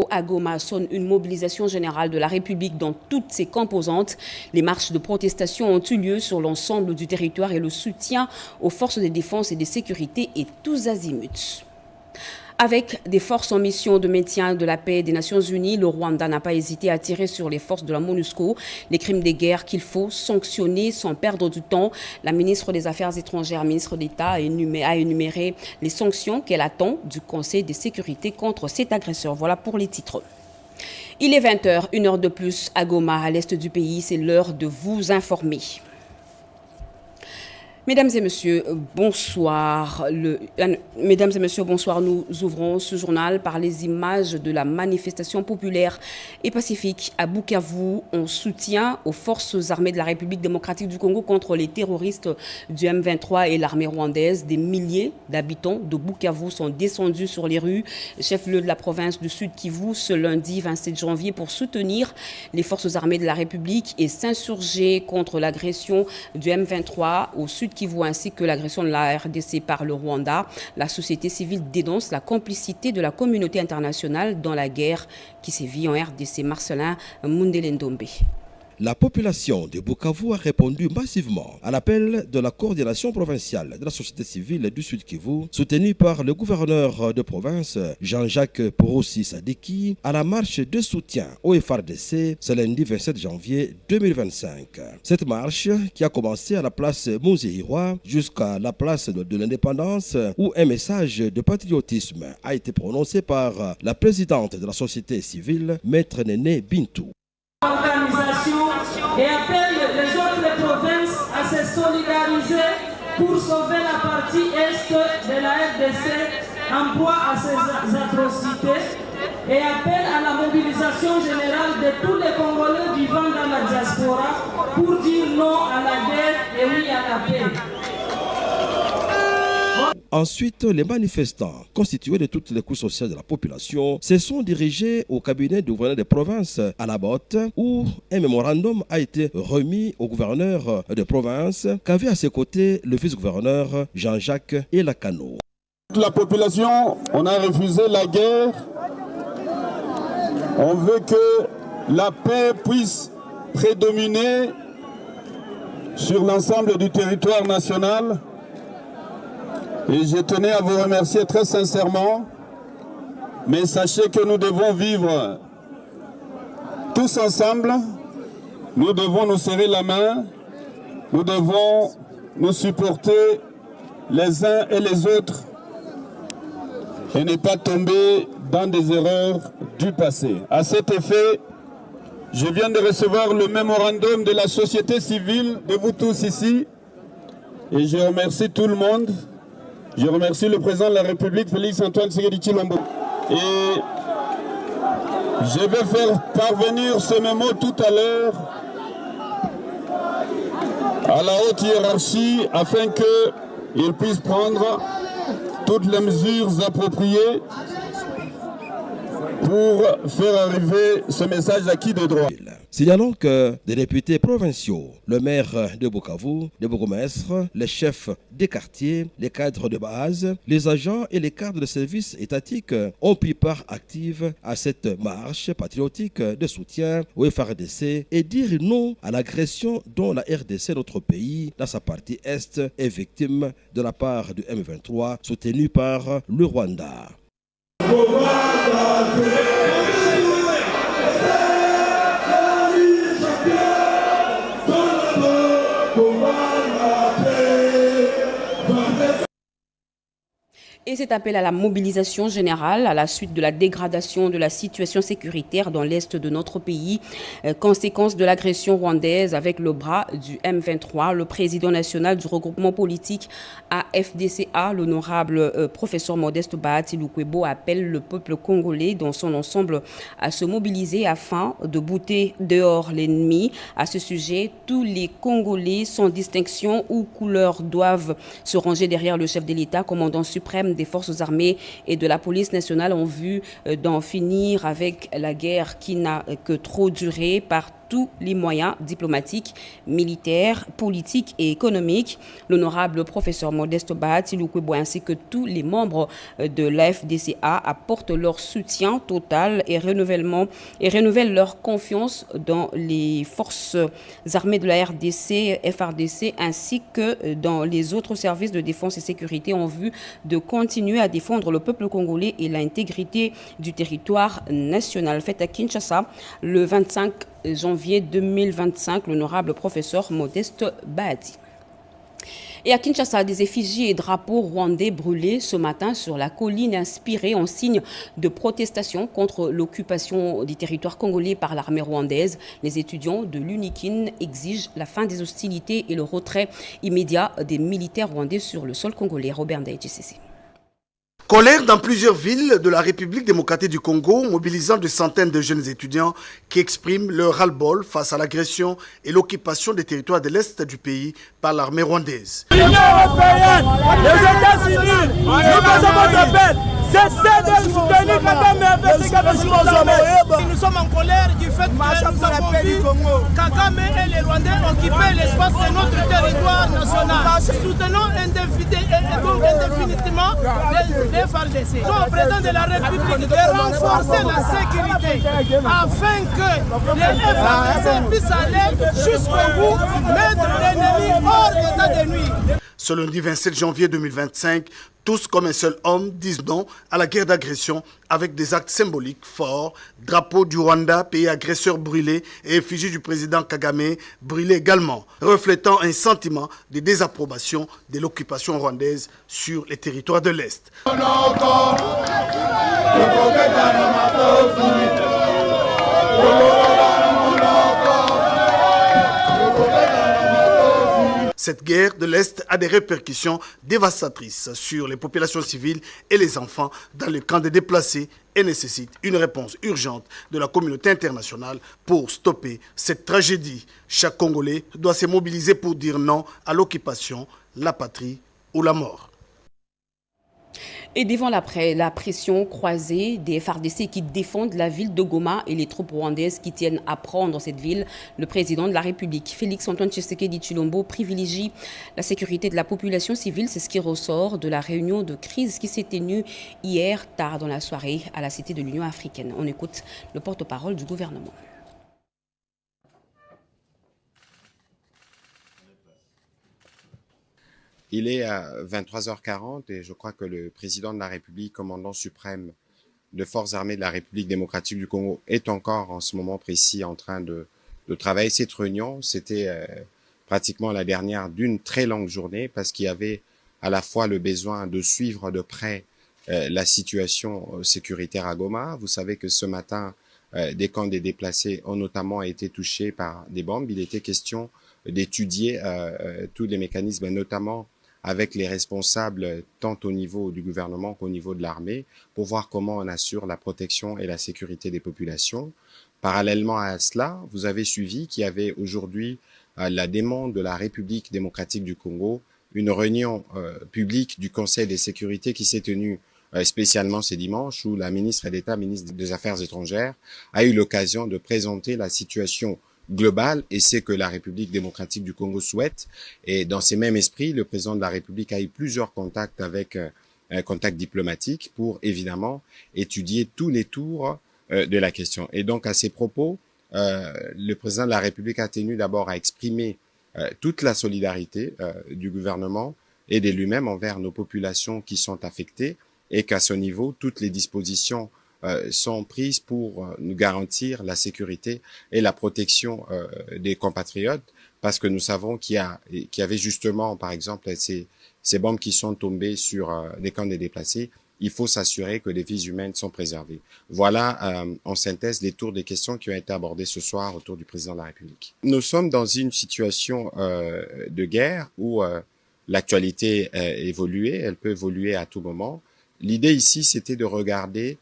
À Goma sonne une mobilisation générale de la République dans toutes ses composantes. Les marches de protestation ont eu lieu sur l'ensemble du territoire et le soutien aux forces de défense et de sécurité est tous azimuts. Avec des forces en mission de maintien de la paix des Nations Unies, le Rwanda n'a pas hésité à tirer sur les forces de la MONUSCO, les crimes de guerre qu'il faut sanctionner sans perdre du temps. La ministre des Affaires étrangères, ministre d'État, a énuméré les sanctions qu'elle attend du Conseil de sécurité contre cet agresseur. Voilà pour les titres. Il est 20h, une heure de plus à Goma, à l'est du pays. C'est l'heure de vous informer. Mesdames et messieurs, bonsoir. Mesdames et messieurs, bonsoir. Nous ouvrons ce journal par les images de la manifestation populaire et pacifique à Bukavu en soutien aux forces armées de la République démocratique du Congo contre les terroristes du M23 et l'armée rwandaise. Des milliers d'habitants de Bukavu sont descendus sur les rues, chef-lieu de la province du Sud Kivu, ce lundi 27 janvier pour soutenir les forces armées de la République et s'insurger contre l'agression du M23 au Sud Kivu ainsi que l'agression de la RDC par le Rwanda. La société civile dénonce la complicité de la communauté internationale dans la guerre qui sévit en RDC. Marcelin Mundelendombe. La population de Bukavu a répondu massivement à l'appel de la coordination provinciale de la société civile du Sud Kivu, soutenue par le gouverneur de province Jean-Jacques Poroussi Sadiki, à la marche de soutien au FARDC ce lundi 27 janvier 2025. Cette marche, qui a commencé à la place Mouzehirwa jusqu'à la place de l'Indépendance, où un message de patriotisme a été prononcé par la présidente de la société civile, Maître Néné Bintou. Et appelle les autres provinces à se solidariser pour sauver la partie est de la RDC en proie à ces atrocités et appelle à la mobilisation générale de tous les Congolais vivant dans la diaspora pour dire non à la guerre et oui à la paix. Ensuite, les manifestants, constitués de toutes les couches sociales de la population, se sont dirigés au cabinet du gouverneur des provinces à la Botte, où un mémorandum a été remis au gouverneur de province, qu'avait à ses côtés le vice-gouverneur Jean-Jacques Elakano. La population, on a refusé la guerre. On veut que la paix puisse prédominer sur l'ensemble du territoire national. Et je tenais à vous remercier très sincèrement, mais sachez que nous devons vivre tous ensemble, nous devons nous serrer la main, nous devons nous supporter les uns et les autres et ne pas tomber dans des erreurs du passé. À cet effet, Je viens de recevoir le mémorandum de la société civile, de vous tous ici, et je remercie tout le monde. Je remercie le président de la République, Félix Antoine Tshisekedi Tshilombo. Et je vais faire parvenir ce mémo tout à l'heure à la haute hiérarchie afin qu'ils puissent prendre toutes les mesures appropriées pour faire arriver ce message acquis de droit. Signalons que des députés provinciaux, le maire de Bukavu, les bourgmestres, les chefs des quartiers, les cadres de base, les agents et les cadres de services étatiques ont pris part active à cette marche patriotique de soutien au FARDC et dire non à l'agression dont la RDC, notre pays, dans sa partie Est, est victime de la part du M23 soutenu par le Rwanda. Et cet appel à la mobilisation générale à la suite de la dégradation de la situation sécuritaire dans l'est de notre pays, conséquence de l'agression rwandaise avec le bras du M23, le président national du regroupement politique AFDCA, l'honorable professeur Modeste Bahati Lukwebo, appelle le peuple congolais dans son ensemble à se mobiliser afin de bouter dehors l'ennemi. À ce sujet, tous les Congolais sans distinction ou couleur doivent se ranger derrière le chef de l'État, commandant suprême des forces armées et de la police nationale en vue d'en finir avec la guerre qui n'a que trop duré par tous les moyens diplomatiques, militaires, politiques et économiques. L'honorable professeur Modeste Bahati Lukwebo ainsi que tous les membres de l'AFDCA apportent leur soutien total et renouvellent leur confiance dans les forces armées de la RDC, FARDC ainsi que dans les autres services de défense et sécurité en vue de continuer à défendre le peuple congolais et l'intégrité du territoire national. Fait à Kinshasa le 25 janvier 2025, l'honorable professeur Modeste Bahati. Et à Kinshasa, des effigies et drapeaux rwandais brûlés ce matin sur la colline inspirée en signe de protestation contre l'occupation du territoire congolais par l'armée rwandaise. Les étudiants de l'UNIKIN exigent la fin des hostilités et le retrait immédiat des militaires rwandais sur le sol congolais. Robert Ndaye, JCC. Colère dans plusieurs villes de la République démocratique du Congo, mobilisant de centaines de jeunes étudiants qui expriment leur ras-le-bol face à l'agression et l'occupation des territoires de l'Est du pays par l'armée rwandaise. L'Union européenne, les États-Unis, nous faisons votre appel. Cessez de soutenir Kagame avec ses armées. Nous sommes en colère du fait que nous avons vu Kagame et les Rwandais occuper l'espace de notre territoire national. Soutenons indéfiniment les FARDC. Nous, au président de la République, de renforcer la sécurité afin que les FARDC puissent aller jusqu'au bout, mettre l'ennemi hors d'état de nuire. Ce lundi 27 janvier 2025, tous comme un seul homme disent non à la guerre d'agression avec des actes symboliques forts, drapeau du Rwanda, pays agresseur brûlé et effigie du président Kagame brûlé également, reflétant un sentiment de désapprobation de l'occupation rwandaise sur les territoires de l'Est. Cette guerre de l'Est a des répercussions dévastatrices sur les populations civiles et les enfants dans les camps de déplacés et nécessite une réponse urgente de la communauté internationale pour stopper cette tragédie. Chaque Congolais doit se mobiliser pour dire non à l'occupation, la patrie ou la mort. Et devant la pression croisée des FARDC qui défendent la ville de Goma et les troupes rwandaises qui tiennent à prendre cette ville, le président de la République, Félix Antoine Tshisekedi Tshilombo, privilégie la sécurité de la population civile. C'est ce qui ressort de la réunion de crise qui s'est tenue hier tard dans la soirée à la Cité de l'Union africaine. On écoute le porte-parole du gouvernement. Il est à 23h40 et je crois que le président de la République, commandant suprême de forces armées de la République démocratique du Congo, est encore en ce moment précis en train de travailler. Cette réunion, c'était pratiquement la dernière d'une très longue journée parce qu'il y avait à la fois le besoin de suivre de près la situation sécuritaire à Goma. Vous savez que ce matin, des camps des déplacés ont notamment été touchés par des bombes. Il était question d'étudier tous les mécanismes, notamment avec les responsables tant au niveau du gouvernement qu'au niveau de l'armée, pour voir comment on assure la protection et la sécurité des populations. Parallèlement à cela, vous avez suivi qu'il y avait aujourd'hui la demande de la République démocratique du Congo, une réunion publique du Conseil de sécurité qui s'est tenue spécialement ce dimanche, où la ministre d'État, ministre des Affaires étrangères, a eu l'occasion de présenter la situation globale et c'est que la République démocratique du Congo souhaite. Et dans ces mêmes esprits, le président de la République a eu plusieurs contacts avec un contact diplomatique pour évidemment étudier tous les tours de la question. Et donc à ces propos, le président de la République a tenu d'abord à exprimer toute la solidarité du gouvernement et de lui-même envers nos populations qui sont affectées et qu'à ce niveau, toutes les dispositions sont prises pour nous garantir la sécurité et la protection des compatriotes, parce que nous savons qu'il y avait justement, par exemple, ces bombes qui sont tombées sur des camps de déplacés. Il faut s'assurer que les vies humaines sont préservées. Voilà, en synthèse, les tours des questions qui ont été abordées ce soir autour du président de la République. Nous sommes dans une situation de guerre où l'actualité évolue, elle peut évoluer à tout moment. L'idée ici, c'était de regarder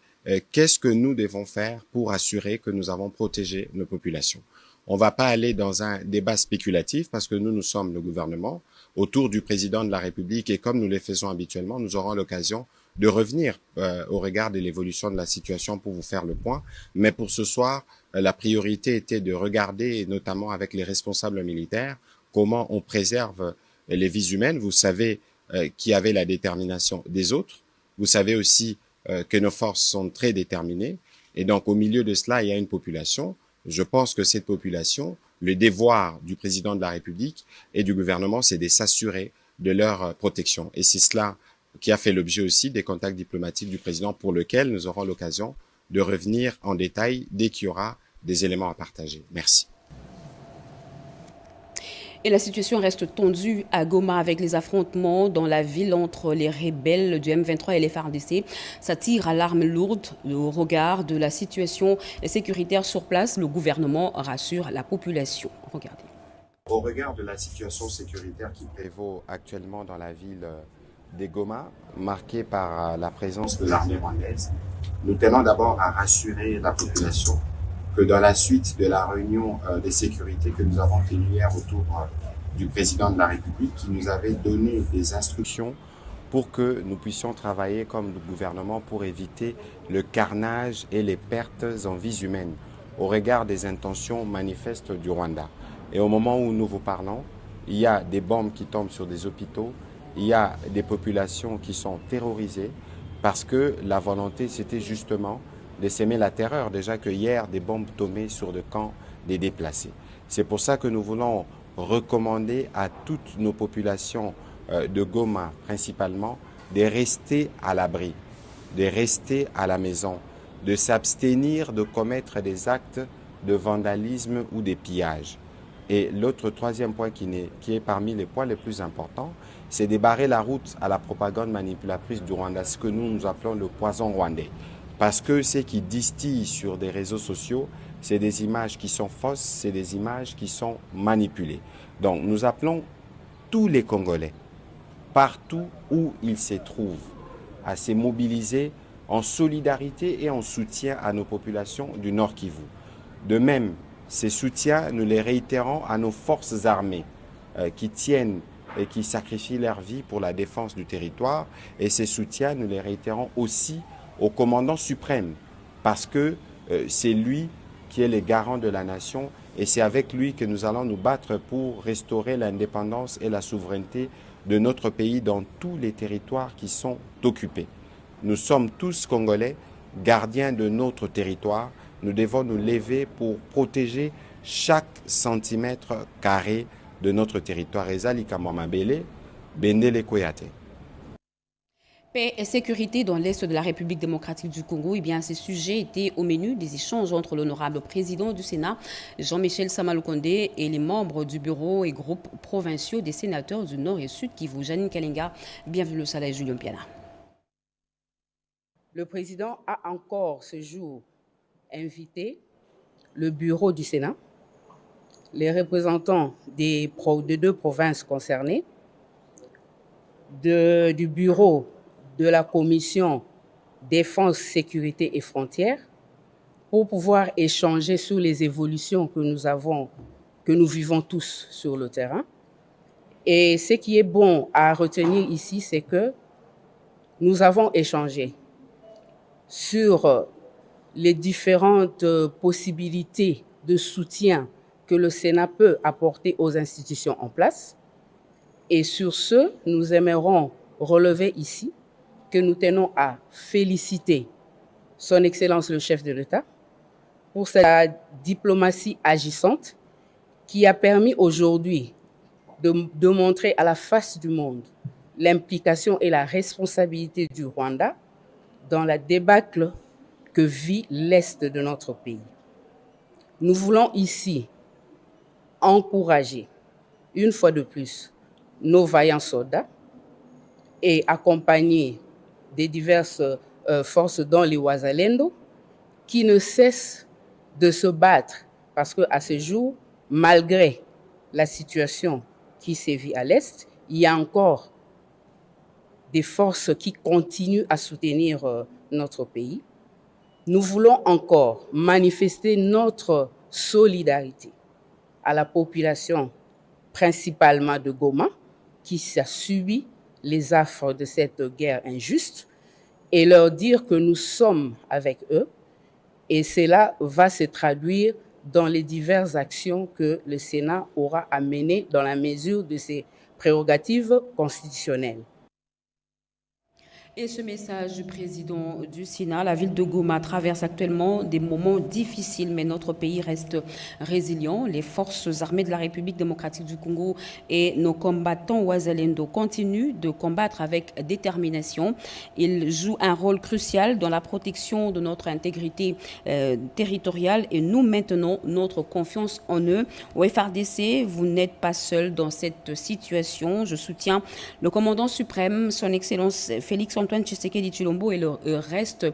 qu'est-ce que nous devons faire pour assurer que nous avons protégé nos populations. On ne va pas aller dans un débat spéculatif parce que nous sommes le gouvernement autour du président de la République et comme nous le faisons habituellement, nous aurons l'occasion de revenir au regard de l'évolution de la situation pour vous faire le point. Mais pour ce soir, la priorité était de regarder, et notamment avec les responsables militaires, comment on préserve les vies humaines. Vous savez qu'il y avait la détermination des autres. Vous savez aussi que nos forces sont très déterminées. Et donc, au milieu de cela, il y a une population. Je pense que cette population, le devoir du président de la République et du gouvernement, c'est de s'assurer de leur protection. Et c'est cela qui a fait l'objet aussi des contacts diplomatiques du président pour lequel nous aurons l'occasion de revenir en détail dès qu'il y aura des éléments à partager. Merci. Et la situation reste tendue à Goma avec les affrontements dans la ville entre les rebelles du M23 et les FARDC. Ça tire à l'arme lourde au regard de la situation sécuritaire sur place. Le gouvernement rassure la population. Regardez. Au regard de la situation sécuritaire qui prévaut actuellement dans la ville de Goma, marquée par la présence de l'armée rwandaise, nous tenons d'abord à rassurer la population que dans la suite de la réunion de sécurité que nous avons tenue hier autour du président de la République, qui nous avait donné des instructions pour que nous puissions travailler comme le gouvernement pour éviter le carnage et les pertes en vies humaines au regard des intentions manifestes du Rwanda. Et au moment où nous vous parlons, il y a des bombes qui tombent sur des hôpitaux, il y a des populations qui sont terrorisées parce que la volonté, c'était justement de s'aimer la terreur. Déjà que hier, des bombes tombaient sur le camp des déplacés. C'est pour ça que nous voulons recommander à toutes nos populations de Goma, principalement, de rester à l'abri, de rester à la maison, de s'abstenir de commettre des actes de vandalisme ou des pillages. Et l'autre troisième point qui est parmi les points les plus importants, c'est de barrer la route à la propagande manipulatrice du Rwanda, ce que nous appelons le poison rwandais. Parce que ce qui distille sur des réseaux sociaux, c'est des images qui sont fausses, c'est des images qui sont manipulées. Donc nous appelons tous les Congolais, partout où ils se trouvent, à se mobiliser en solidarité et en soutien à nos populations du Nord Kivu. De même, ces soutiens, nous les réitérons à nos forces armées qui tiennent et qui sacrifient leur vie pour la défense du territoire. Et ces soutiens, nous les réitérons aussi au commandant suprême, parce que c'est lui qui est le garant de la nation et c'est avec lui que nous allons nous battre pour restaurer l'indépendance et la souveraineté de notre pays dans tous les territoires qui sont occupés. Nous sommes tous Congolais, gardiens de notre territoire. Nous devons nous lever pour protéger chaque centimètre carré de notre territoire. Paix et sécurité dans l'Est de la République démocratique du Congo, eh bien, ces sujets étaient au menu des échanges entre l'honorable président du Sénat, Jean-Michel Samaloukonde, et les membres du bureau et groupes provinciaux des sénateurs du Nord et Sud Kivu. Janine Kalinga, bienvenue au Salé Julien Piana. Le président a encore ce jour invité le bureau du Sénat, les représentants des deux provinces concernées, du bureau de la commission Défense, Sécurité et Frontières pour pouvoir échanger sur les évolutions que nous vivons tous sur le terrain. Et ce qui est bon à retenir ici, c'est que nous avons échangé sur les différentes possibilités de soutien que le Sénat peut apporter aux institutions en place. Et sur ce, nous aimerons relever ici que nous tenons à féliciter Son Excellence le chef de l'État pour sa diplomatie agissante qui a permis aujourd'hui de montrer à la face du monde l'implication et la responsabilité du Rwanda dans la débâcle que vit l'Est de notre pays. Nous voulons ici encourager, une fois de plus, nos vaillants soldats et accompagner des diverses forces dont les Wazalendo qui ne cessent de se battre parce qu'à ce jour, malgré la situation qui sévit à l'Est, il y a encore des forces qui continuent à soutenir notre pays. Nous voulons encore manifester notre solidarité à la population, principalement de Goma, qui a subi les affres de cette guerre injuste, et leur dire que nous sommes avec eux, et cela va se traduire dans les diverses actions que le Sénat aura à mener dans la mesure de ses prérogatives constitutionnelles. Et ce message du président du Sénat, la ville de Goma traverse actuellement des moments difficiles, mais notre pays reste résilient. Les forces armées de la République démocratique du Congo et nos combattants Wazalendo continuent de combattre avec détermination. Ils jouent un rôle crucial dans la protection de notre intégrité territoriale et nous maintenons notre confiance en eux. Au FARDC, vous n'êtes pas seul dans cette situation. Je soutiens le commandant suprême, son Excellence Félix Antoine Tshisekedi Tshilombo, et le reste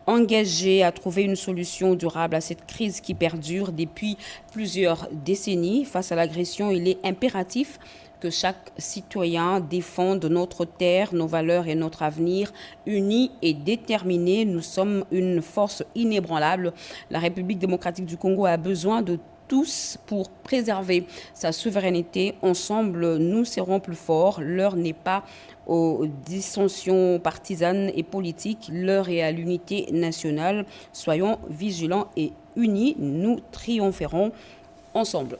engagé à trouver une solution durable à cette crise qui perdure depuis plusieurs décennies. Face à l'agression, il est impératif que chaque citoyen défende notre terre, nos valeurs et notre avenir. Unis et déterminés, nous sommes une force inébranlable. La République démocratique du Congo a besoin de tous pour préserver sa souveraineté. Ensemble, nous serons plus forts. L'heure n'est pas aux dissensions partisanes et politiques, l'heure est à l'unité nationale. Soyons vigilants et unis, nous triompherons ensemble.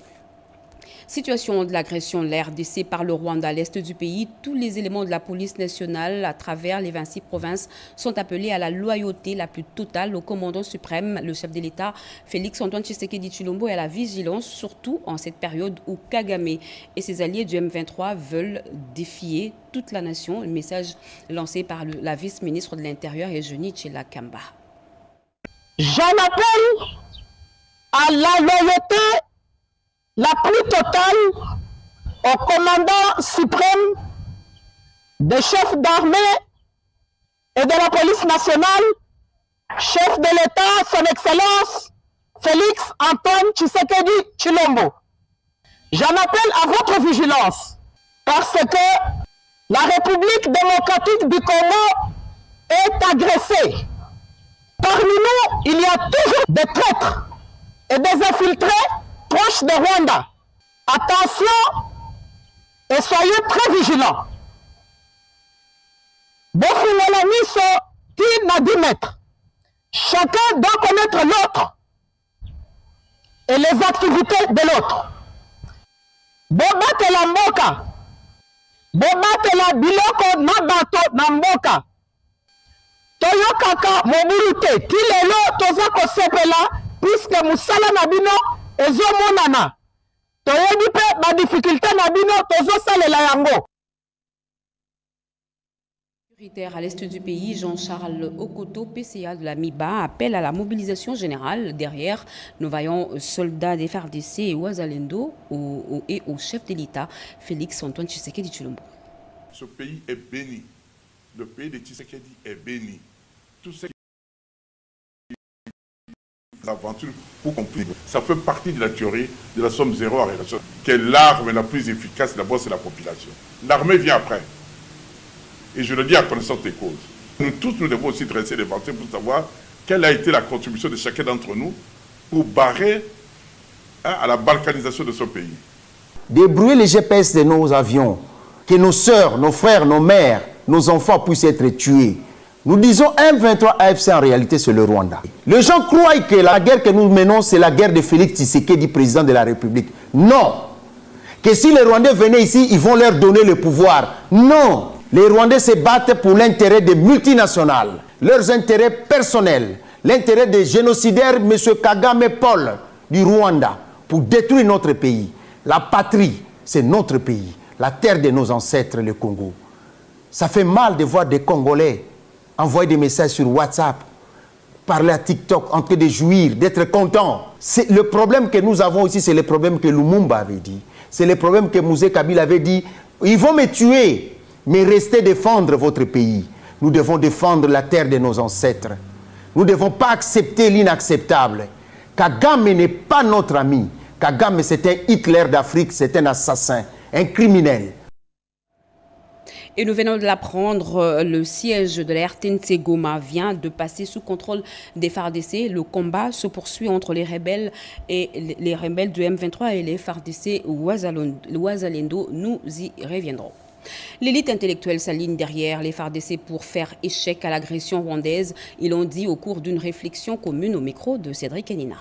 Situation de l'agression de la RDC par le Rwanda à l'est du pays, tous les éléments de la police nationale à travers les 26 provinces sont appelés à la loyauté la plus totale au commandant suprême, le chef de l'État, Félix Antoine Tshisekedi Tshilombo, et à la vigilance, surtout en cette période où Kagame et ses alliés du M23 veulent défier toute la nation. Un message lancé par la vice-ministre de l'Intérieur, Eugénie Tchela Kamba. J'en appelle à la loyauté la plus totale au commandant suprême des chefs d'armée et de la police nationale, chef de l'État, son Excellence Félix Antoine Tshisekedi Tshilombo. J'en appelle à votre vigilance parce que la République démocratique du Congo est agressée. Parmi nous, il y a toujours des traîtres et des infiltrés proches de Rwanda. Attention et soyez très vigilants. Chacun doit connaître l'autre et les activités de l'autre. Bobatela mboka, bobatela biloko na bato na mboka. Toyokaka mobilité, tilelo toza kosepela puisque musala na bino ezomonana. Toyebi pe ba difficulté na bino tozosalela yango. À l'est du pays, Jean-Charles Okoto, PCA de la MIBA, appelle à la mobilisation générale derrière nos vaillants soldats des FARDC et Wazalendo et au chef de l'État, Félix Antoine Tshisekedi Tshilombo. Ce pays est béni. Le pays de Tshisekedi est béni. Tout ce qu'il Aventure pour comprendre. Ça fait partie de la théorie de la somme zéro à relation. Que l'arme la plus efficace, d'abord, c'est la population. L'armée vient après. Et je le dis à connaissance des causes. Nous tous, nous devons aussi dresser des pensées pour savoir quelle a été la contribution de chacun d'entre nous pour barrer à la balkanisation de ce pays. Débrouiller les GPS de nos avions, que nos sœurs, nos frères, nos mères, nos enfants puissent être tués. Nous disons M23 AFC, en réalité c'est le Rwanda. Les gens croient que la guerre que nous menons c'est la guerre de Félix Tshisekedi, président de la République. Non. Que si les Rwandais venaient ici, ils vont leur donner le pouvoir. Non. Les Rwandais se battent pour l'intérêt des multinationales, leurs intérêts personnels, l'intérêt des génocidaires, M. Kagame Paul du Rwanda, pour détruire notre pays. La patrie, c'est notre pays, la terre de nos ancêtres, le Congo. Ça fait mal de voir des Congolais envoyer des messages sur WhatsApp, parler à TikTok, en train de jouir, d'être contents. Le problème que nous avons ici, c'est le problème que Lumumba avait dit. C'est le problème que Mouzé Kabila avait dit. Ils vont me tuer, mais restez défendre votre pays. Nous devons défendre la terre de nos ancêtres. Nous ne devons pas accepter l'inacceptable. Kagame n'est pas notre ami. Kagame, c'est un Hitler d'Afrique, c'est un assassin, un criminel. Et nous venons de l'apprendre, le siège de la RTNC Goma vient de passer sous contrôle des FARDC. Le combat se poursuit entre les rebelles du M23 et les FARDC Ouazalendo. Nous y reviendrons. L'élite intellectuelle s'aligne derrière les FARDC pour faire échec à l'agression rwandaise. Ils l'ont dit au cours d'une réflexion commune au micro de Cédric Enina.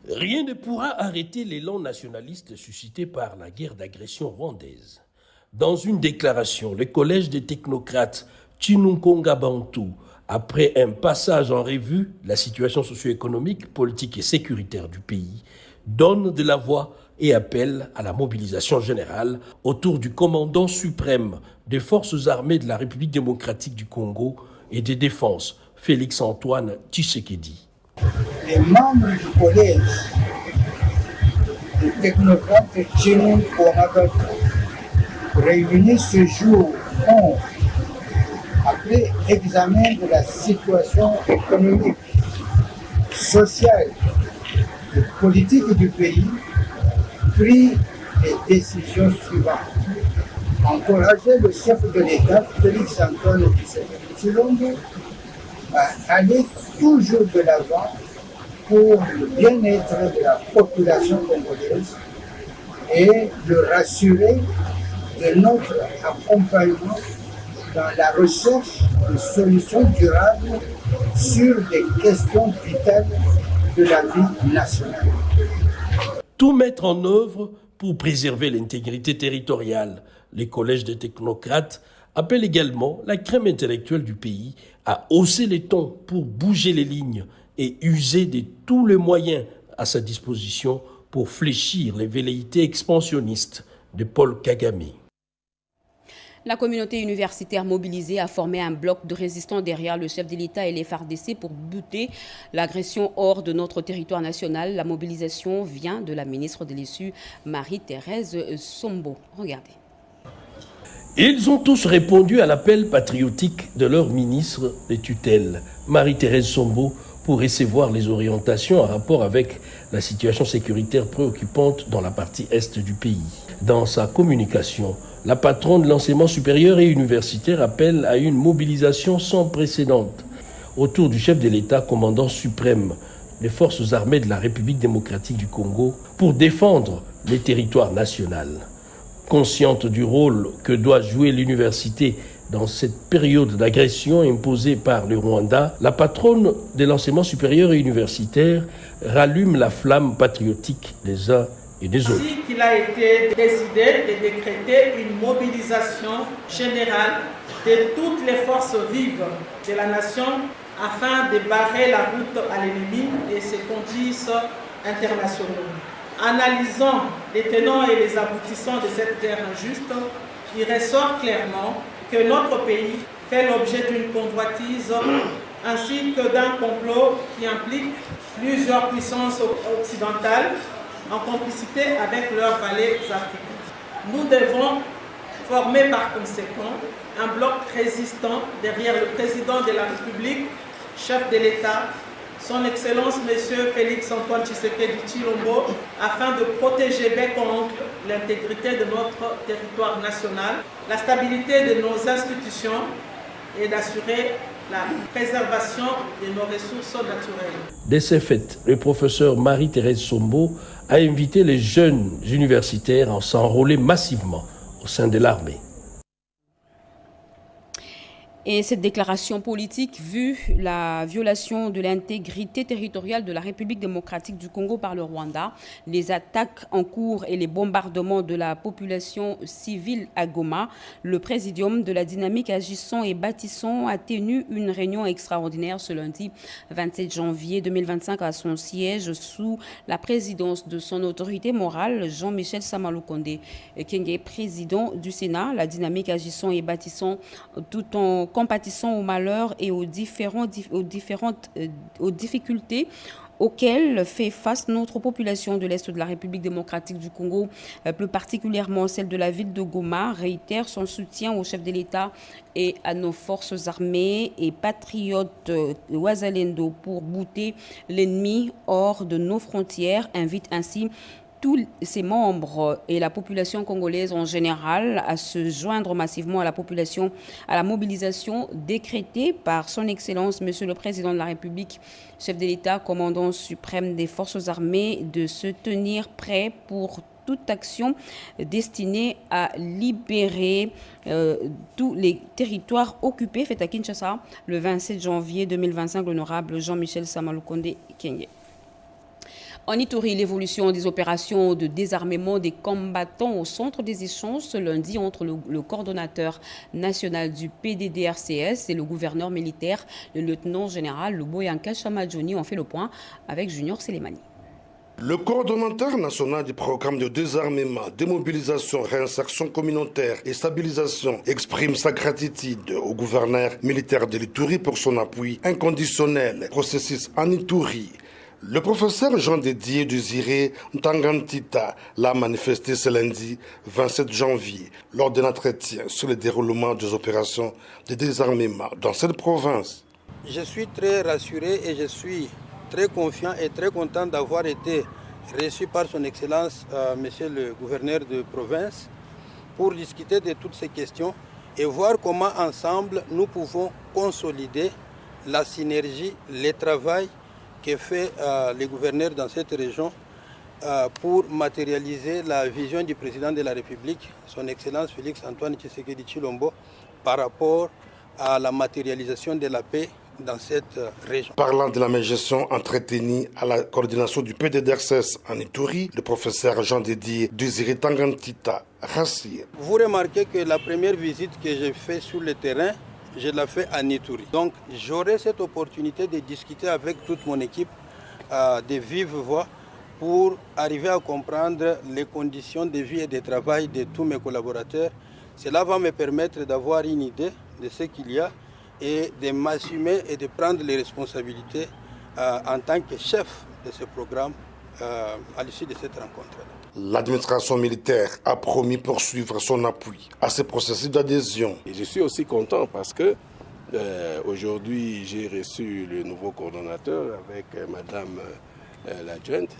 Rien ne pourra arrêter l'élan nationaliste suscité par la guerre d'agression rwandaise. Dans une déclaration, le collège des technocrates Chinunkonga Bantu, après un passage en revue de la situation socio-économique, politique et sécuritaire du pays, donne de la voix et appelle à la mobilisation générale autour du commandant suprême des forces armées de la République démocratique du Congo et des défenses, Félix-Antoine Tshisekedi. Les membres du collège des technocrates Chinunkonga Bantu réunis ce jour ont, après examen de la situation économique, sociale et politique du pays, pris les décisions suivantes. Encourager le chef de l'État, Félix-Antoine Tshisekedi, à aller toujours de l'avant pour le bien-être de la population congolaise et le rassurer de notre accompagnement dans la recherche de solutions durables sur des questions vitales de la vie nationale. Tout mettre en œuvre pour préserver l'intégrité territoriale. Les collèges des technocrates appellent également la crème intellectuelle du pays à hausser les tons pour bouger les lignes et user de tous les moyens à sa disposition pour fléchir les velléités expansionnistes de Paul Kagame. La communauté universitaire mobilisée a formé un bloc de résistants derrière le chef de l'État et les FARDC pour buter l'agression hors de notre territoire national. La mobilisation vient de la ministre de l'Issue, Marie-Thérèse Sombo. Regardez. Ils ont tous répondu à l'appel patriotique de leur ministre de tutelle, Marie-Thérèse Sombo, pour recevoir les orientations en rapport avec la situation sécuritaire préoccupante dans la partie est du pays. Dans sa communication, la patronne de l'enseignement supérieur et universitaire appelle à une mobilisation sans précédent autour du chef de l'État, commandant suprême des forces armées de la République démocratique du Congo, pour défendre les territoires nationaux. Consciente du rôle que doit jouer l'université dans cette période d'agression imposée par le Rwanda, la patronne de l'enseignement supérieur et universitaire rallume la flamme patriotique des uns et des autres. Ainsi qu'il a été décidé de décréter une mobilisation générale de toutes les forces vives de la nation afin de barrer la route à l'ennemi et ses conduites internationaux. Analysant les tenants et les aboutissants de cette guerre injuste, il ressort clairement que notre pays fait l'objet d'une convoitise ainsi que d'un complot qui implique plusieurs puissances occidentales en complicité avec leurs valets africains. Nous devons former par conséquent un bloc résistant derrière le président de la République, chef de l'État, son Excellence Monsieur Félix Antoine Tshisekedi Tshilombo, afin de protéger bec en ongle l'intégrité de notre territoire national, la stabilité de nos institutions et d'assurer la préservation de nos ressources naturelles. Dès ces fêtes, le professeur Marie-Thérèse Sombo a invité les jeunes universitaires à s'enrôler massivement au sein de l'armée. Et cette déclaration politique, vu la violation de l'intégrité territoriale de la République démocratique du Congo par le Rwanda, les attaques en cours et les bombardements de la population civile à Goma, le présidium de la dynamique Agissons et Bâtissons a tenu une réunion extraordinaire ce lundi 27 janvier 2025 à son siège sous la présidence de son autorité morale, Jean-Michel Samalukonde, qui est président du Sénat. La dynamique Agissons et Bâtissons, tout en compatissant aux malheurs et aux difficultés auxquelles fait face notre population de l'Est de la République démocratique du Congo, plus particulièrement celle de la ville de Goma, réitère son soutien au chef de l'État et à nos forces armées et patriotes Wazalendo pour bouter l'ennemi hors de nos frontières, invite ainsi tous ses membres et la population congolaise en général à se joindre massivement à la mobilisation décrétée par son Excellence, Monsieur le Président de la République, chef de l'État, commandant suprême des forces armées, de se tenir prêt pour toute action destinée à libérer tous les territoires occupés. Fait à Kinshasa le 27 janvier 2025, l'honorable Jean-Michel Samalukonde Kenge. En Ituri, l'évolution des opérations de désarmement des combattants au centre des échanges ce lundi entre le coordonnateur national du PDDRCS et le gouverneur militaire, le lieutenant-général Luboyanka Chamadjoni, ont fait le point avec Junior Selemani. Le coordonnateur national du programme de désarmement, démobilisation, réinsertion communautaire et stabilisation exprime sa gratitude au gouverneur militaire de l'Ituri pour son appui inconditionnel. Processus en Ituri. Le professeur Jean Dédié Désiré Ntangantita l'a manifesté ce lundi 27 janvier lors d'un entretien sur le déroulement des opérations de désarmement dans cette province. Je suis très rassuré et je suis très confiant et très content d'avoir été reçu par son Excellence, Monsieur le gouverneur de province, pour discuter de toutes ces questions et voir comment ensemble nous pouvons consolider la synergie, le travail que fait le gouverneur dans cette région pour matérialiser la vision du président de la République, son Excellence Félix Antoine Tshisekedi Tshilombo, par rapport à la matérialisation de la paix dans cette région. Parlant de la médiation entretenue à la coordination du PDDRCS en Ituri, le professeur Jean Dédié Désiré Ntangantita rassure. Vous remarquez que la première visite que j'ai faite sur le terrain, je l'ai fait à Ituri. Donc j'aurai cette opportunité de discuter avec toute mon équipe de vive voix pour arriver à comprendre les conditions de vie et de travail de tous mes collaborateurs. Cela va me permettre d'avoir une idée de ce qu'il y a et de m'assumer et de prendre les responsabilités en tant que chef de ce programme à l'issue de cette rencontre. L'administration militaire a promis poursuivre son appui à ce processus d'adhésion. Je suis aussi content parce que aujourd'hui j'ai reçu le nouveau coordonnateur avec Madame l'adjointe.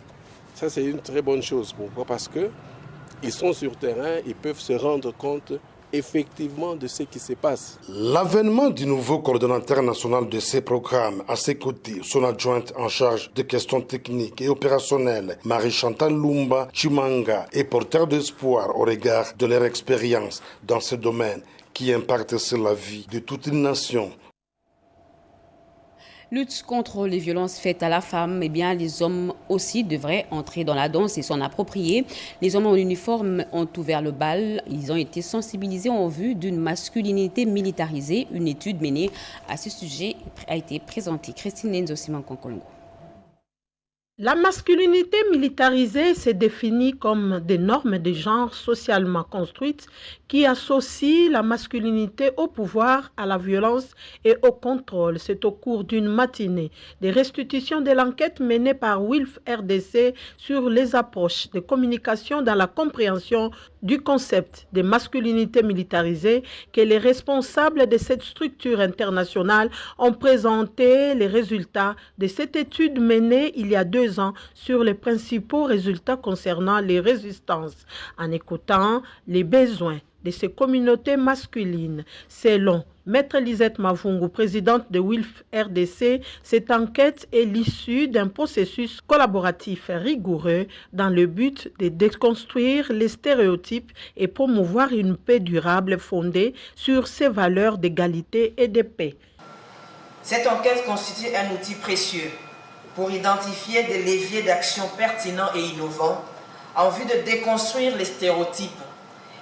Ça c'est une très bonne chose. Pourquoi? Parce qu'ils sont sur terrain, ils peuvent se rendre compte effectivement de ce qui se passe. L'avènement du nouveau coordonnateur national de ces programmes, à ses côtés, son adjointe en charge des questions techniques et opérationnelles, Marie-Chantal Lumba Chimanga, est porteur d'espoir au regard de leur expérience dans ce domaine qui impacte sur la vie de toute une nation. Lutte contre les violences faites à la femme, eh bien, les hommes aussi devraient entrer dans la danse et s'en approprier. Les hommes en uniforme ont ouvert le bal. Ils ont été sensibilisés en vue d'une masculinité militarisée. Une étude menée à ce sujet a été présentée. Christine Lenzo Simon Konkolongo. La masculinité militarisée se définit comme des normes de genre socialement construites qui associent la masculinité au pouvoir, à la violence et au contrôle. C'est au cours d'une matinée de restitution de l'enquête menée par WILF RDC sur les approches de communication dans la compréhension du concept de masculinité militarisée que les responsables de cette structure internationale ont présenté les résultats de cette étude menée il y a 2 ans sur les principaux résultats concernant les résistances, en écoutant les besoins de ces communautés masculines. Selon Maître Lisette Mavungu, présidente de WILF RDC, cette enquête est l'issue d'un processus collaboratif rigoureux dans le but de déconstruire les stéréotypes et promouvoir une paix durable fondée sur ces valeurs d'égalité et de paix. Cette enquête constitue un outil précieux pour identifier des leviers d'action pertinents et innovants en vue de déconstruire les stéréotypes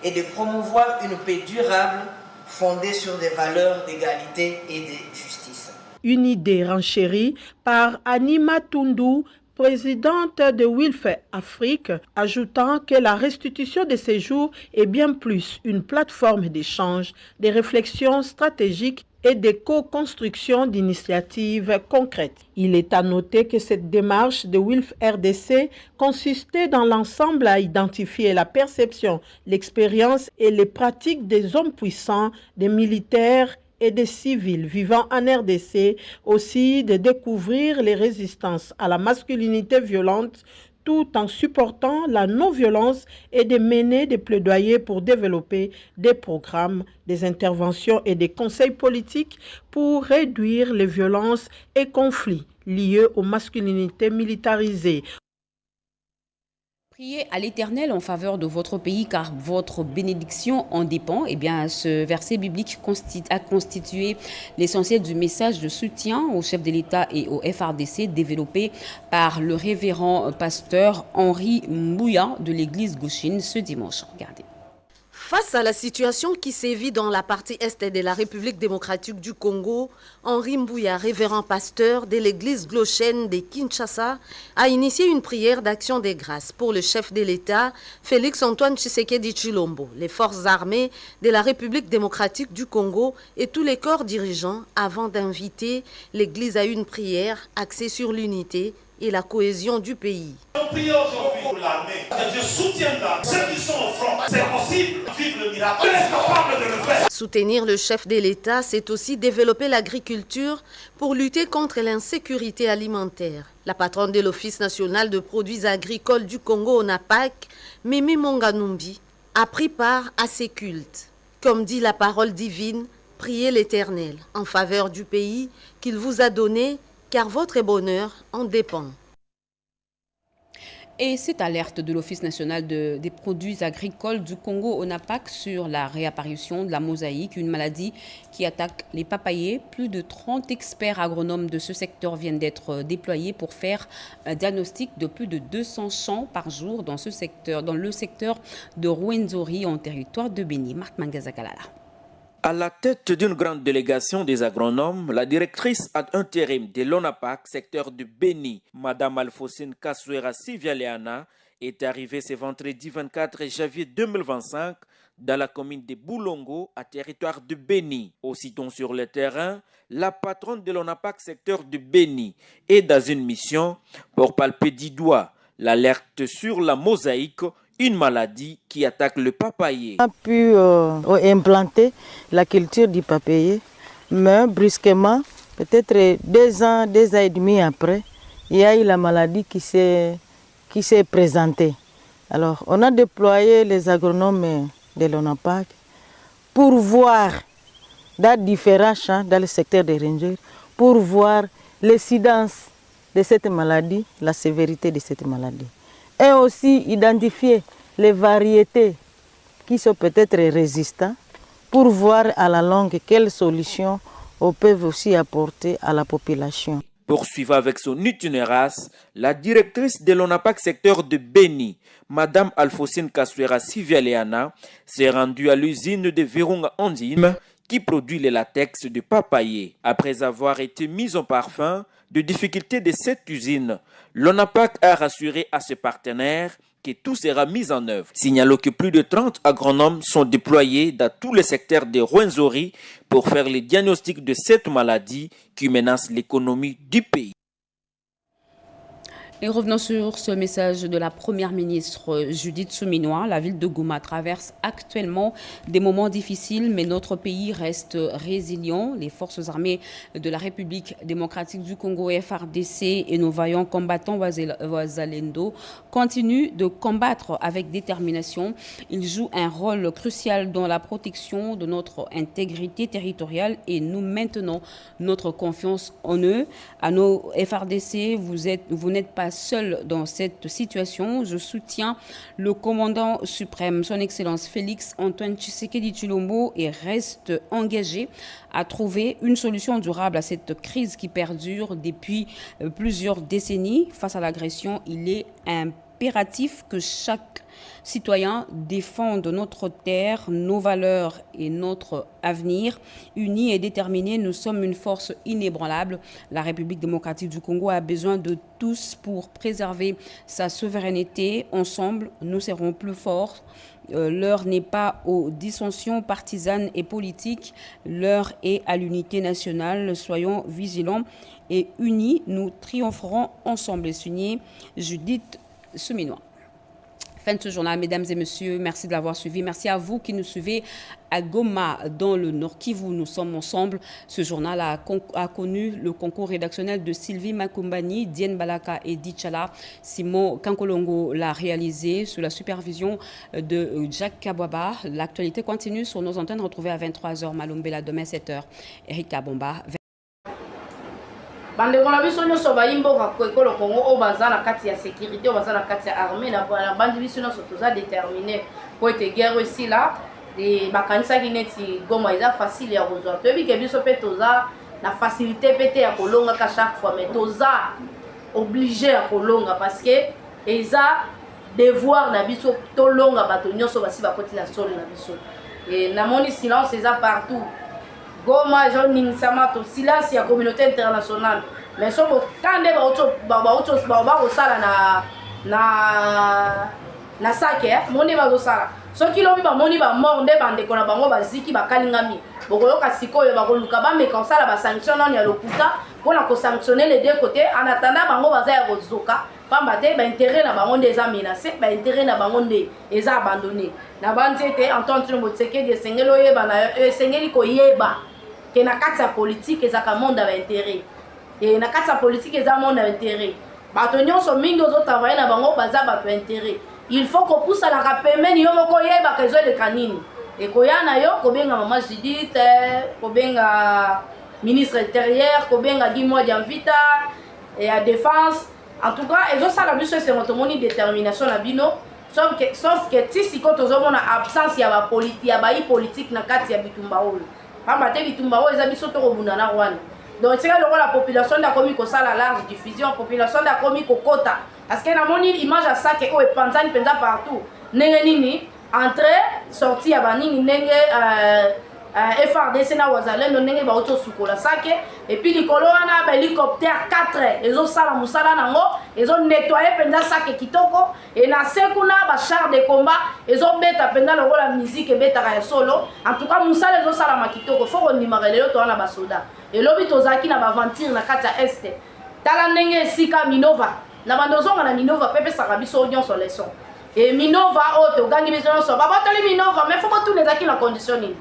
et de promouvoir une paix durable fondée sur des valeurs d'égalité et de justice. Une idée renchérie par Anima Tundu, présidente de WILF Afrique, ajoutant que la restitution de ces jours est bien plus une plateforme d'échange, de réflexions stratégiques et de co-construction d'initiatives concrètes. Il est à noter que cette démarche de WILF RDC consistait dans l'ensemble à identifier la perception, l'expérience et les pratiques des hommes puissants, des militaires et des civils vivant en RDC, aussi de découvrir les résistances à la masculinité violente tout en supportant la non-violence et de mener des plaidoyers pour développer des programmes, des interventions et des conseils politiques pour réduire les violences et conflits liés aux masculinités militarisées. Priez à l'Éternel en faveur de votre pays car votre bénédiction en dépend. Eh bien, ce verset biblique a constitué l'essentiel du message de soutien au chef de l'État et au FRDC développé par le révérend pasteur Henri Mbouya de l'église Gauchine ce dimanche. Regardez. Face à la situation qui sévit dans la partie est de la République démocratique du Congo, Henri Mbouya, révérend pasteur de l'église Gauchine de Kinshasa, a initié une prière d'action des grâces pour le chef de l'État, Félix-Antoine Tshisekedi Tshilombo, les forces armées de la République démocratique du Congo et tous les corps dirigeants avant d'inviter l'église à une prière axée sur l'unité et la cohésion du pays. On prie aujourd'hui pour l'armée, que Dieu soutienne ceux qui sont au front. C'est possible, vive le miracle, on est capable de le faire. Soutenir le chef de l'État, c'est aussi développer l'agriculture pour lutter contre l'insécurité alimentaire. La patronne de l'Office national de produits agricoles du Congo, ONAPAC, Mimi Monganumbi, a pris part à ces cultes. Comme dit la parole divine, priez l'Éternel en faveur du pays qu'il vous a donné, car votre bonheur en dépend. Et cette alerte de l'Office national des produits agricoles du Congo, ONAPAC, sur la réapparition de la mosaïque, une maladie qui attaque les papayers. Plus de 30 experts agronomes de ce secteur viennent d'être déployés pour faire un diagnostic de plus de 200 champs par jour dans le secteur de Rwenzori, en territoire de Béni. Marc Mangazakalala. À la tête d'une grande délégation des agronomes, la directrice ad intérim de l'ONAPAC, secteur de Béni, Mme Alfosine Kaswera Sivialeana, est arrivée ce vendredi 24 janvier 2025 dans la commune de Boulongo, à territoire de Béni. Aussitôt sur le terrain, la patronne de l'ONAPAC, secteur de Béni, est dans une mission pour palper du doigt l'alerte sur la mosaïque, une maladie qui attaque le papayer. On a pu implanter la culture du papayer, mais brusquement, peut-être 2 ans et demi après, il y a eu la maladie qui s'est présentée. Alors, on a déployé les agronomes de l'ONAPAC pour voir dans différents champs dans le secteur des rangers, pour voir l'incidence de cette maladie, la sévérité de cette maladie. Et aussi identifier les variétés qui sont peut-être résistantes pour voir à la longue quelles solutions on peut aussi apporter à la population. Poursuivant avec son itinéraire, la directrice de l'ONAPAC secteur de Béni, Mme Alfosine Kaswera Sivialeana, s'est rendue à l'usine de Virunga Ondine qui produit le latex de papayer. Après avoir été mise en parfum, de difficultés de cette usine. L'ONAPAC a rassuré à ses partenaires que tout sera mis en œuvre. Signalons que plus de 30 agronomes sont déployés dans tous les secteurs de Rwenzori pour faire le diagnostic de cette maladie qui menace l'économie du pays. Et revenons sur ce message de la première ministre Judith Suminwa. La ville de Goma traverse actuellement des moments difficiles, mais notre pays reste résilient. Les forces armées de la République démocratique du Congo, FARDC, et nos vaillants combattants Wazalendo continuent de combattre avec détermination. Ils jouent un rôle crucial dans la protection de notre intégrité territoriale et nous maintenons notre confiance en eux. À nos FARDC, vous n'êtes pas seul dans cette situation. Je soutiens le commandant suprême, son Excellence Félix Antoine Tshisekedi Tshilombo, et reste engagé à trouver une solution durable à cette crise qui perdure depuis plusieurs décennies. Face à l'agression, il est impératif que chaque citoyen défende notre terre, nos valeurs et notre avenir. Unis et déterminés, nous sommes une force inébranlable. La République démocratique du Congo a besoin de tous pour préserver sa souveraineté. Ensemble, nous serons plus forts. L'heure n'est pas aux dissensions partisanes et politiques. L'heure est à l'unité nationale. Soyons vigilants et unis. Nous triompherons ensemble. Et signé Judith Suminwa. Fin de ce journal, mesdames et messieurs, merci de l'avoir suivi. Merci à vous qui nous suivez à Goma, dans le Nord Kivu. Nous sommes ensemble. Ce journal a connu le concours rédactionnel de Sylvie Makumbani, Diane Balaka et Dichala. Simon Kankolongo l'a réalisé sous la supervision de Jacques Kabwaba. L'actualité continue sur nos antennes, retrouvées à 23h. Malumbela, demain 7h. Eric Kabomba. Bande kona biso nyonso bayimboka ko ekolo Kongo o baza na kati ya sécurité o baza na kati ya armée na bande biso nyonso toza déterminé po ete guerre ici là de bakanisa ki neti Goma eza facile ya kozwa toyebi ke biso pe toza na facilité pete ya kolonga ka chaque fois mais toza obligé ya kolonga parce que eza devoir na biso tolonga bato nyonso basi bakoti na solo na biso et na moni silence eza partout. Goma, Joning Samato, silence ya communauté internationale. Mais so quand ba sala na sake, moni ba sala. So ki lobi ba moni ba mort nde bande kona bango ba ziki ba kalingami. Bokolo ka sikoyo ba koluka ba me ka sala ba sanction non ya lokuta pona ko sanctionner les deux côtés en attendant bango ba za ya kozoka. Pamba te ba intérêt na bango ndeza menacé, ba intérêt na bango nde eza abandonné. Na banzete entente no motseke de sengelo yeba na sengeli ko yeba. Que na kati politique ezaka monde a intérêt et na kati politique eza monde a intérêt bato nyonso mingi ozo travailler na bango baza bato intérêt il faut qu'on pousse à la rapemeni yo moko yeba kezo de kanini et koyana yo kobenga mama Judith kobenga ministre intérieur kobenga Guimoi Diamvita et à défense en tout cas ezo sala biso c'est notre moni détermination na bino sauf que ti siko tozo mona absence ya ba politique ya ba politique na kati ya bitumba oyo Pambate bitumba eza biso to kobunda na Rwanda. Donc c'est là la population da komi ko sala large diffusion, population da komi ko kota parce que na moni image à ça que o epanzani penza partout. Nenge nini entrée sortie ya banini nenge FARDC na Wazalendo nenge ba auto sukola sake et puis likolo wana ba hélicoptère 4 ezo sala musala nango ezo nettoyer penza sake kitoko et na sekuna ba char de combat ezo beta penza lokola musique beta ka solo en tout cas musala ezo sala makitoko faut qu'on nimare lelo to wana ba soda et lobi tozaki na ba aventure na kati ya este tala ndenge sika Minova na bandozonga na Minova pepe saka biso nyonso leçon et Minova auto gangi biso nyonso ba batali Minova mais faut pas tout les acquis la conditionner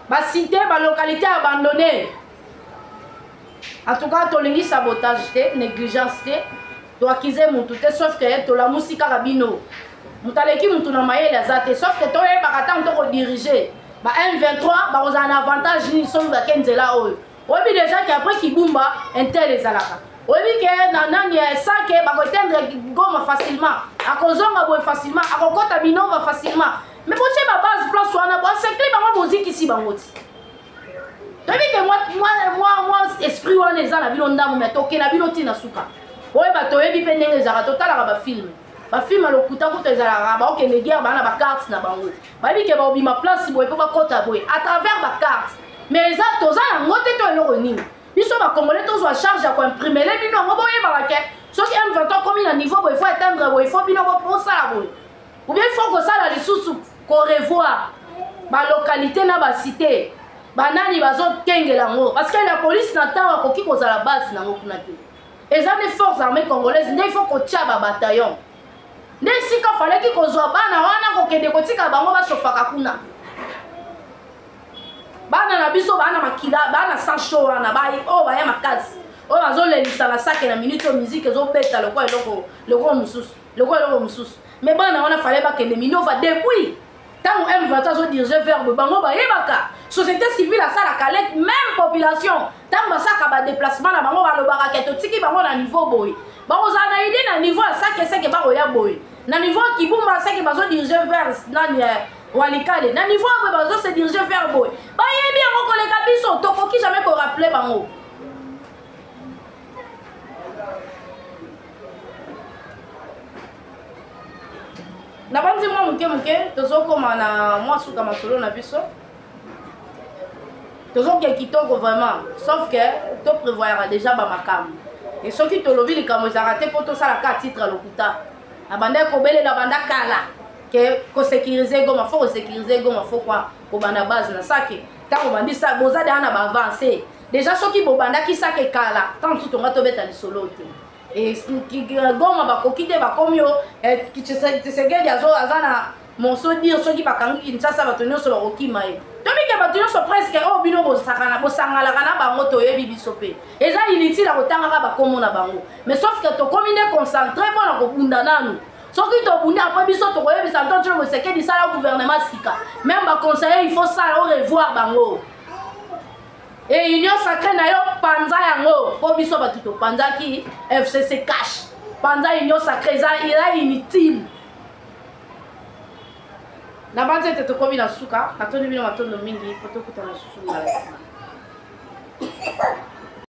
ba cité ba localité abandonnée en tout cas tolingi sabotage te négligence te to accuser mutu te sauf que to la musika rabino mutaleki mutu na mayele azate sauf que to e ba kata to ko diriger ba M23 ba oza un avantage ni so ba kenzela oyo obi déjà que après kibumba intel ezalaka obi que nanani ça que ba ko tendre Goma facilement akozonga boy facilement akokota Minova facilement. Mais pour que ma base place soit là, c'est que ma musique ici bangoti. Tu vois que moi esprit on est là bilo ndamu mais toke na bilo tina suka. Oye ba toyebi pe ndenge za totala ba film. Ba film lokuta ko tezala ba okende guerre ba na ba carte na bango. Ba bi ke ba obi ma place boy pe ba kota boy à travers ba carte. Mais ça toza ngote to eloko nini. biso ba congolais tous wa charge à imprimer les bino ngo boye balake so ki M23 comme un niveau il faut atteindre il faut bino pour ça boye ou bien il faut que ça la lisusu ko revoir ba localité na ba cité banani bazo kengela ngo parce que la police n'attend ko ki ko za la base na ngo kuna te et ça les forces armées congolaises il faut ko tia ba bataillon ne si ka fallait ki ko zo bana wana ko kende ko tika bango ba sofaka kuna bana na biso bana makila bana sans show na ba o ba ya makasi o bazo le lisala sake na minute musique zo beta le quoi le ko mususu mais bana wana fallait ba kende minova depuis tant M23 zo diriger vers bango ba yebaka société civile à ça la calette même population tant ba saka ba déplacement na bango ba lo ba raketo tiki bango na niveau boy bango za na idée na niveau à ça que ba oya boy na niveau qui bomba ça que bazo diriger vers nani walikale na niveau ba bazo se diriger vers boy ba yebi yango ko le kabiso tokoki jamais ko rappeler bango na banzi mwa muke tozokoma na mwa suka masolo na biso tozoke kitoko vraiment sauf que to prévoir déjà ba makambo et soki tolobi likambo ezaka te po tosala ka titre lokuta abanda kobelela banda kala ke ko sécuriser goma faut sécuriser goma faut quoi ko banda base na sake ta ko bandi sa boza dana ba avancer déjà soki bo banda ki sake kala tant tout on va tobeta li solo te et goma bakoki te bakomio tshisekedi azana monso dire soki bakangi Kinshasa bato nyonso bakokima ye tobike bato nyonso presque oyo bino bosangalaka na bango toyebi biso mpe eza inutile akotangaka bakombo na bango mais sauf que tokomi nde concentré mpona kobunda nanu soki tobundi apres biso tokoyebisa ntonso Tshisekedi sala gouvernement sika même baconseiller il faut sala o revoir bango et union sacrée na yo panza yango po biso bato topanzaki FCC cash panza union sacrée eza inutile na banze ete tokomi na suka katoni bino matondo mingi po tokutana susu na